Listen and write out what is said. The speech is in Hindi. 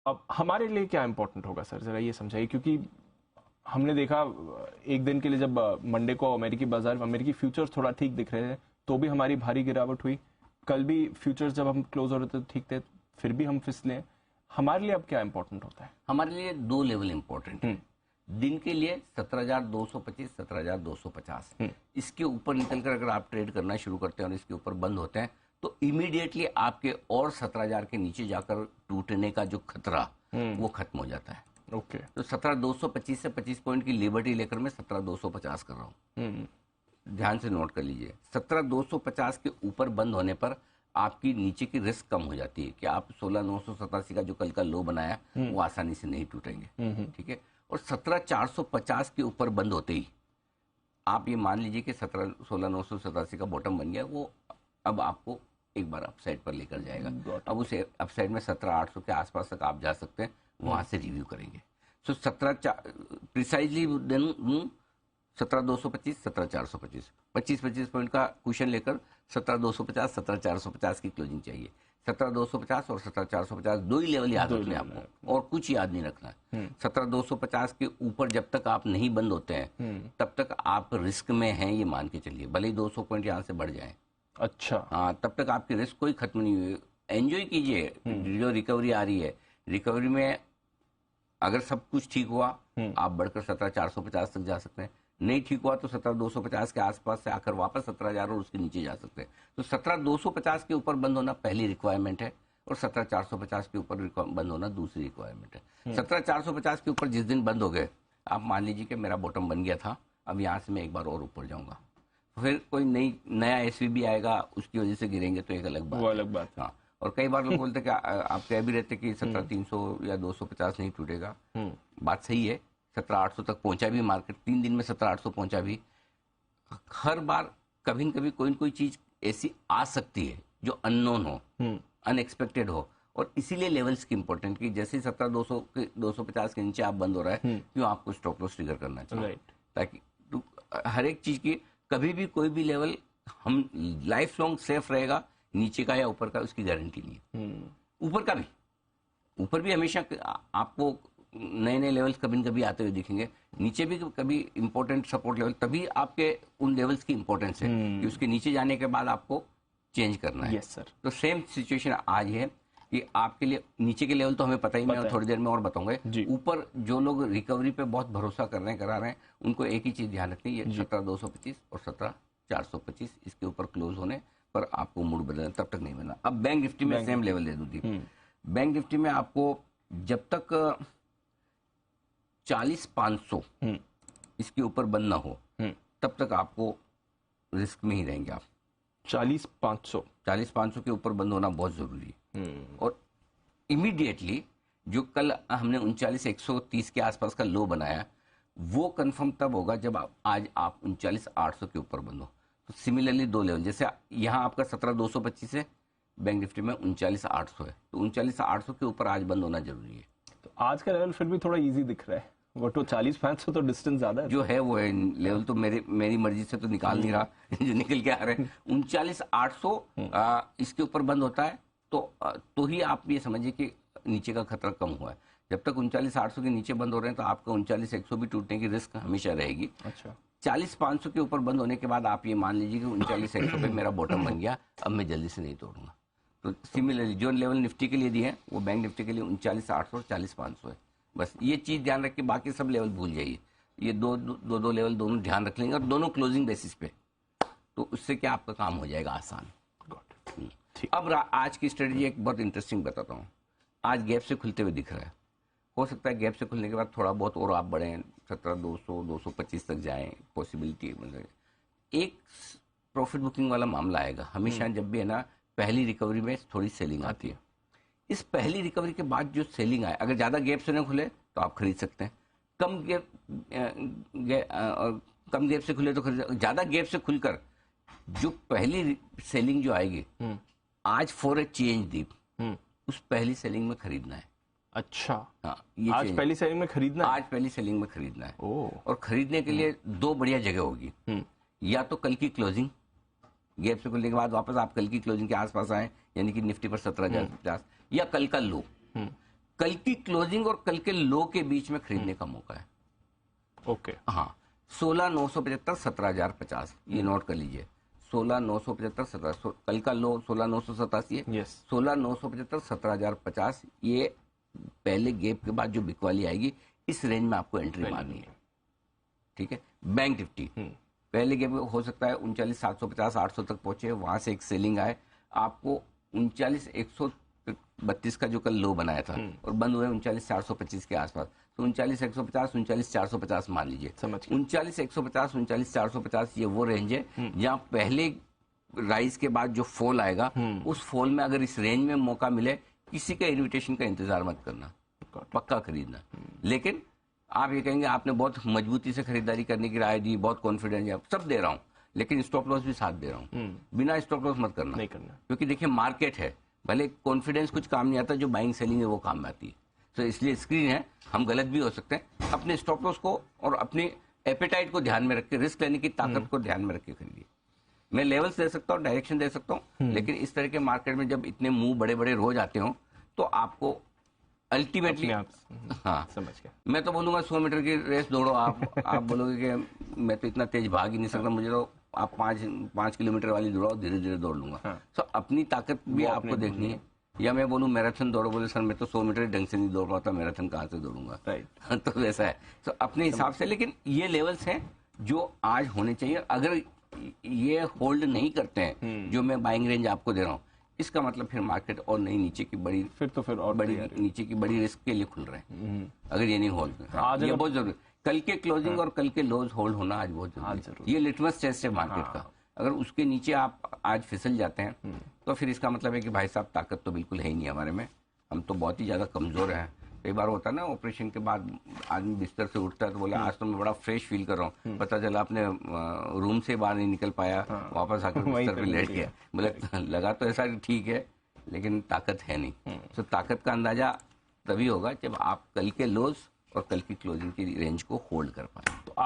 अब हमारे लिए क्या इंपॉर्टेंट होगा सर, जरा ये समझाइए, क्योंकि हमने देखा एक दिन के लिए जब मंडे को अमेरिकी बाजार, अमेरिकी फ्यूचर्स थोड़ा ठीक दिख रहे थे तो भी हमारी भारी गिरावट हुई। कल भी फ्यूचर्स जब हम क्लोज हो रहे थे ठीक थे, फिर भी हम फिसले। हमारे लिए अब क्या इंपॉर्टेंट होता है? हमारे लिए दो लेवल इंपॉर्टेंट है। दिन के लिए 17,225, 17,250, इसके ऊपर निकलकर अगर आप ट्रेड करना शुरू करते हैं और इसके ऊपर बंद होते हैं तो इमीडिएटली आपके और 17,000 के नीचे जाकर टूटने का जो खतरा वो खत्म हो जाता है। ओके। तो 17,225 से 25 पॉइंट की लिबर्टी लेकर मैं 17,250 कर रहा हूँ। ध्यान से नोट कर लीजिए, 17,250 के ऊपर बंद होने पर आपकी नीचे की रिस्क कम हो जाती है कि आप 16,987 का जो कल का लो बनाया वो आसानी से नहीं टूटेंगे। ठीक है। और 17,450 के ऊपर बंद होते ही आप ये मान लीजिए कि 16,987 का बॉटम बन गया, वो अब आपको एक बार अपसाइड पर लेकर जाएगा। अब उस अपसाइड में 17,800 के आसपास तक आप जा सकते हैं, वहां से रिव्यू करेंगे। सो 17 देन 17,225, 17,425, 25 पॉइंट का क्वेश्चन लेकर 17,250, 17,450 की क्लोजिंग चाहिए। 17,250 और 17,450 दो ही लेवल याद रखने आपको, और कुछ याद नहीं रखना है। 17,250 के ऊपर जब तक आप नहीं बंद होते हैं तब तक आप रिस्क में हैं, ये मान के चलिए, भले ही 200 पॉइंट यहाँ से बढ़ जाए। अच्छा। हाँ, तब तक आपकी रिस्क कोई खत्म नहीं हुई। एंजॉय कीजिए जो रिकवरी आ रही है। रिकवरी में अगर सब कुछ ठीक हुआ आप बढ़कर 17,450 तक जा सकते हैं, नहीं ठीक हुआ तो 17,250 के आसपास से आकर वापस 17,000 और उसके नीचे जा सकते हैं। तो 17,250 के ऊपर बंद होना पहली रिक्वायरमेंट है और 17,450 के ऊपर बंद होना दूसरी रिक्वायरमेंट है। 17,450 के ऊपर जिस दिन बंद हो गए, आप मान लीजिए कि मेरा बॉटम बन गया था, अब यहाँ से मैं एक बार और ऊपर जाऊंगा, फिर कोई नया एसवीबी आएगा, उसकी वजह से गिरेंगे तो एक अलग बात, वो अलग बात है। हाँ। और कई बार लोग बोलते कि आप कह भी रहते कि 17,300 या 250 नहीं टूटेगा। बात सही है, 17,800 तक पहुंचा भी मार्केट, 3 दिन में 17,800 पहुंचा भी। हर बार कभी न कभी कोई न कोई चीज ऐसी आ सकती है जो अननोन हो, अनएक्सपेक्टेड हो, और इसीलिए लेवल्स की इंपॉर्टेंट कि जैसे ही 17,250 के नीचे आप बंद हो रहा है क्यों आपको स्टॉप लॉस ट्रिगर करना चाहिए, ताकि हर एक चीज की कभी भी कोई भी लेवल हम लाइफ लॉन्ग सेफ रहेगा, नीचे का या ऊपर का उसकी गारंटी नहीं है। ऊपर भी हमेशा आपको नए नए लेवल्स कभी न कभी आते हुए दिखेंगे, नीचे भी कभी इंपॉर्टेंट सपोर्ट लेवल, तभी आपके उन लेवल्स की इंपॉर्टेंस है कि उसके नीचे जाने के बाद आपको चेंज करना है। Yes sir. तो सेम सिचुएशन आज है कि आपके लिए नीचे के लेवल तो हमें पता ही, मैं थोड़ी देर में और बताऊंगा। ऊपर जो लोग रिकवरी पे बहुत भरोसा कर रहे हैं, करा रहे हैं, उनको एक ही चीज ध्यान रखनी है, 17,225 और 17,425 इसके ऊपर क्लोज होने पर आपको मूड बदलना, तब तक नहीं बदलना। अब बैंक निफ्टी में सेम लेवल दे दूँ। बैंक निफ्टी में आपको जब तक 40,500 इसके ऊपर बंद ना हो तब तक आपको रिस्क में ही रहेंगे आप। 40,500 के ऊपर बंद होना बहुत जरूरी है। और इमीडिएटली जो कल हमने 39,130 के आसपास का लो बनाया, वो कंफर्म तब होगा जब आज आप 39,800 के ऊपर बंद हो। तो सिमिलरली दो लेवल, जैसे यहाँ आपका 17,225 है, बैंक निफ्टी में 39,800 है, तो 39,800 के ऊपर आज बंद होना जरूरी है। तो आज का लेवल फिर भी थोड़ा इजी दिख रहा है, वो तो 40,500 तो डिस्टेंस ज्यादा है। जो है वो है लेवल, तो मेरी मर्जी से तो निकाल नहीं रहा जो निकल के आ रहे हैं। 39,800 इसके ऊपर बंद होता है तो ही आप ये समझिए कि नीचे का खतरा कम हुआ है। जब तक 39,800 के नीचे बंद हो रहे हैं तो आपका 39,100 भी टूटने की रिस्क हमेशा रहेगी। अच्छा। 40,500 के ऊपर बंद होने के बाद आप ये मान लीजिए कि 39,100 पे मेरा बॉटम बन गया, अब मैं जल्दी से नहीं तोड़ूंगा। तो सिमिलरली जो लेवल निफ्टी के लिए दिए हैं वो बैंक निफ्टी के लिए 39,800 और 40,500 है। बस ये चीज ध्यान रख के बाकी सब लेवल भूल जाइए। ये दो लेवल दोनों ध्यान रख लेंगे और दोनों क्लोजिंग बेसिस पे, तो उससे क्या आपका काम हो जाएगा आसान। अब आज की स्ट्रेटजी एक बहुत इंटरेस्टिंग बताता हूँ। आज गैप से खुलते हुए दिख रहा है, हो सकता है गैप से खुलने के बाद थोड़ा बहुत और आप बढ़ें, 17,200 225 तक जाएं, पॉसिबिलिटी। मतलब एक प्रॉफिट बुकिंग वाला मामला आएगा हमेशा, जब भी है ना पहली रिकवरी में थोड़ी सेलिंग आती है। इस पहली रिकवरी के बाद जो सेलिंग आए, अगर ज्यादा गैप से न खुले तो आप खरीद सकते हैं, कम गैप से खुले तो खरीद। ज्यादा गैप से खुलकर जो पहली सेलिंग जो आएगी, आज फॉर ए चेंज दीप, उस पहली सेलिंग में खरीदना है। अच्छा। हाँ, ये आज पहली सेलिंग में खरीदना है? आज पहली सेलिंग में खरीदना है। और खरीदने के लिए दो बढ़िया जगह होगी। या तो कल की क्लोजिंग, गैप से खुलने के बाद वापस आप कल की क्लोजिंग के आसपास आए, यानी कि निफ्टी पर 17,050, या कल का लो। कल की क्लोजिंग और कल के लो के बीच में खरीदने का मौका है। ओके। हाँ, 16,975 17,050 ये नोट कर लीजिए। 16,975 17, कल का लो 16,987 है। यस। 16,975 17,050 ये पहले गैप के बाद जो बिकवाली आएगी, इस रेंज में आपको एंट्री मारनी है। ठीक है। बैंक निफ्टी पहले गैप हो सकता है 39,750 800 तक पहुंचे, वहां से एक सेलिंग आए, आपको 39,132 का जो कल लो बनाया था और बंद हुए 39,425 के आसपास, तो 39,150 39,450 मान लीजिए। 39,150 39,450 ये वो रेंज है जहां पहले राइज के बाद जो फॉल आएगा, उस फॉल में अगर इस रेंज में मौका मिले, किसी का इन्विटेशन का इंतजार मत करना, पक्का खरीदना। लेकिन आप ये कहेंगे आपने बहुत मजबूती से खरीदारी करने की राय दी, बहुत कॉन्फिडेंस है, सब दे रहा हूं, लेकिन स्टॉप लॉस भी साथ दे रहा हूं। बिना स्टॉप लॉस मत करना, नहीं करना, क्योंकि देखिए मार्केट है, भले कॉन्फिडेंस कुछ काम नहीं आता, जो बाइंग सेलिंग है वो काम में आती है। तो इसलिए स्क्रीन है, हम गलत भी हो सकते हैं। अपने स्टॉप लॉस को और अपने एपेटाइट को ध्यान में रख के, रिस्क लेने की ताकत को ध्यान में रख के खरीदिए। मैं लेवल्स दे सकता हूँ, डायरेक्शन दे सकता हूँ, लेकिन इस तरह के मार्केट में जब इतने मूव बड़े बड़े रोज आते हो, तो आपको अल्टीमेटली, हाँ समझ गया। मैं तो बोलूंगा 100 मीटर की रेस दौड़ो आप बोलोगे कि मैं तो इतना तेज भाग ही नहीं सकता, मुझे तो आप 5 किलोमीटर वाली दौड़ाओ, धीरे धीरे दौड़ लूंगा। हाँ। तो अपनी ताकत भी आपको देखनी है। या मैं बोलूं मैराथन दौड़ो, बोले सर मैं तो 100 मीटर ढंग से नहीं दौड़ पाता, मैराथन कहाँ से दौड़ूंगा। राइट। तो वैसा है, तो अपने हिसाब से। लेकिन ये लेवल्स हैं जो आज होने चाहिए। अगर ये होल्ड नहीं करते हैं जो मैं बाइंग रेंज आपको दे रहा हूँ, इसका मतलब फिर मार्केट और नई नीचे की बड़ी, फिर और बड़ी नीचे की बड़ी रिस्क के लिए खुल रहे हैं। अगर ये नहीं होल्ड, ये बहुत जरूरी। कल के क्लोजिंग और कल के लोज होल्ड होना आज बहुत जरूरी है। ये लिटमस टेस्ट है मार्केट का। अगर उसके नीचे आप आज फिसल जाते हैं, तो फिर इसका मतलब है कि भाई साहब ताकत तो बिल्कुल है ही नहीं हमारे में, हम तो बहुत ही ज्यादा कमजोर हैं। कई बार होता है ना, ऑपरेशन के बाद आदमी बिस्तर से उठता है तो बोले आज तो मैं बड़ा फ्रेश फील कर रहा हूँ, पता चला अपने रूम से बाहर नहीं निकल पाया, वापस आकर बिस्तर पे लेट गया। बोले लगा तो ऐसा ठीक है, लेकिन ताकत है नहीं। तो ताकत का अंदाजा तभी होगा जब आप कल के लोज और कल की क्लोजिंग की रेंज को होल्ड कर पाए।